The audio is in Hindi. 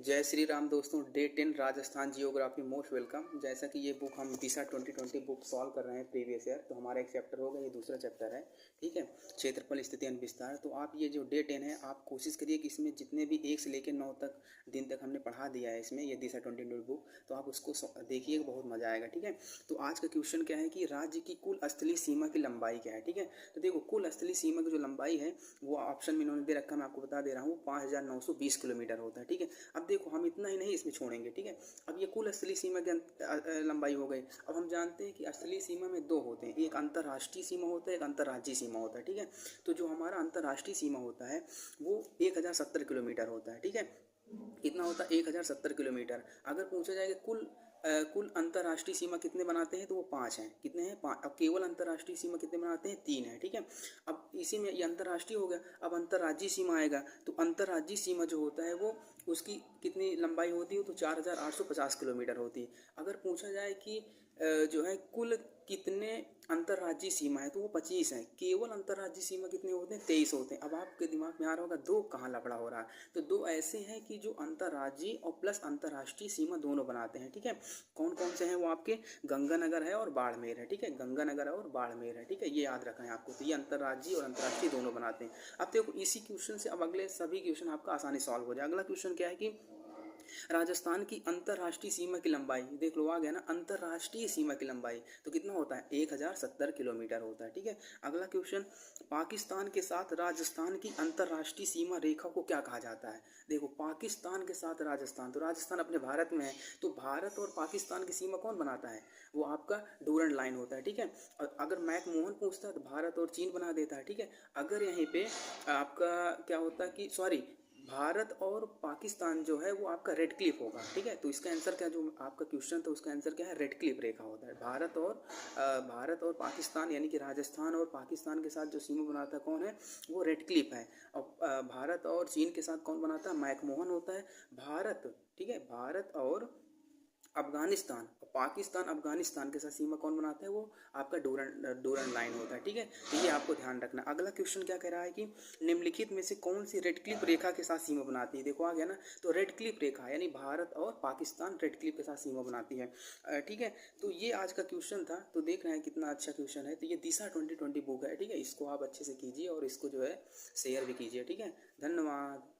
जय श्री राम दोस्तों। Day 10 Rajasthan geography most welcome. जैसा कि ये बुक हम दिशा 2020 बुक सॉल्व कर रहे हैं प्रीवियस ईयर, तो हमारा एक चैप्टर होगा, ये दूसरा चैप्टर है। ठीक है, क्षेत्रफल स्थिति एवं विस्तार। तो आप ये जो डे 10 है, आप कोशिश करिए कि इसमें जितने भी 1 से लेकर 9 तक दिन तक हमने पढ़ा दिया है इसमें, ये दिशा 2020 बुक, तो आप उसको देखिए, बहुत मजा आएगा। ठीक है, तो आज का क्वेश्चन क्या है कि राज्य की कुल स्थलीय सीमा की लंबाई क्या है। ठीक है, तो देखो कुल स्थलीय सीमा की जो लंबाई है वो ऑप्शन में इन्होंने दे रखा, मैं आपको बता दे रहा हूँ, 5920 किलोमीटर होता है। ठीक है, अब देखो हम इतना ही नहीं इसमें छोड़ेंगे। ठीक है, अब ये कुल स्थलीय सीमा की लंबाई हो गई। अब हम जानते हैं कि स्थलीय सीमा में दो होते हैं, एक अंतर्राष्ट्रीय सीमा होता है, एक अंतर्राज्यीय सीमा होता है। ठीक है, तो जो हमारा अंतर्राष्ट्रीय सीमा होता है वो 1070 किलोमीटर होता है। ठीक है, कितना होता है? 1070 किलोमीटर। अगर पूछा जाए कि कुल अंतर्राष्ट्रीय सीमा कितने बनाते हैं, तो वो 5 हैं। कितने हैं? 5। अब केवल अंतर्राष्ट्रीय सीमा कितने बनाते हैं? 3 है। ठीक है, अब इसी में ये अंतर्राष्ट्रीय हो गया। अब अंतर्राज्यीय सीमा आएगा, तो अंतर्राज्यीय सीमा जो होता है वो उसकी कितनी लंबाई होती है? तो 4850 किलोमीटर होती है। अगर पूछा जाए कि जो है कुल कितने अंतर्राज्यीय सीमा है, तो वो 25 है। केवल अंतर्राज्यीय सीमा कितने होते हैं? 23 होते हैं। अब आपके दिमाग में आ रहा होगा दो कहाँ लफड़ा हो रहा है, तो दो ऐसे हैं कि जो अंतर्राज्यीय और प्लस अंतर्राष्ट्रीय सीमा दोनों बनाते हैं। ठीक है, कौन कौन से हैं वो? आपके गंगानगर है और बाड़मेर है। ठीक है, गंगानगर है और बाड़मेर है। ठीक है, ये याद रखना है आपको। तो ये अंतर्राज्यीय और अंतर्राष्ट्रीय दोनों बनाते हैं। अब देखो इसी क्वेश्चन से अब अगले सभी क्वेश्चन आपका आसानी सॉल्व हो जाए। अगला क्वेश्चन क्या है कि राजस्थान की अंतर्राष्ट्रीय सीमा की लंबाई, देख लो आ गया ना, अंतर्राष्ट्रीय सीमा की लंबाई तो कितना होता है? 1070 किलोमीटर होता है। ठीक है, अगला क्वेश्चन, पाकिस्तान के साथ राजस्थान की अंतर्राष्ट्रीय सीमा रेखा को क्या कहा जाता है? देखो पाकिस्तान के साथ राजस्थान, तो राजस्थान अपने भारत में है, तो भारत और पाकिस्तान की सीमा कौन बनाता है? वो आपका डूरंड लाइन होता है। ठीक है, और अगर मैकमोहन पूछता है तो भारत और चीन बना देता है। ठीक है, अगर यहीं पे आपका क्या होता है कि सॉरी, भारत और पाकिस्तान जो है वो आपका रेड क्लिफ होगा। ठीक है, तो इसका आंसर क्या, जो आपका क्वेश्चन था उसका आंसर क्या है? रेड क्लिफ रेखा होता है। भारत और पाकिस्तान यानी कि राजस्थान और पाकिस्तान के साथ जो सीमा बनाता है कौन है? वो रेड क्लिफ है। और भारत और चीन के साथ कौन बनाता है? मैकमोहन होता है। भारत, ठीक है, भारत और अफगानिस्तान, पाकिस्तान अफगानिस्तान के साथ सीमा कौन बनाता है? वो आपका डूरन लाइन होता है। ठीक है, तो ये आपको ध्यान रखना। अगला क्वेश्चन क्या कह रहा है कि निम्नलिखित में से कौन सी रेड क्लिफ रेखा के साथ सीमा बनाती है? देखो आ गया ना, तो रेड क्लिफ रेखा यानी भारत और पाकिस्तान रेड क्लिफ के साथ सीमा बनाती है। ठीक है, तो ये आज का क्वेश्चन था। तो देख रहे हैं कितना अच्छा क्वेश्चन है। तो ये दिशा 2020 बुक है। ठीक है, इसको आप अच्छे से कीजिए और इसको जो है शेयर भी कीजिए। ठीक है, धन्यवाद।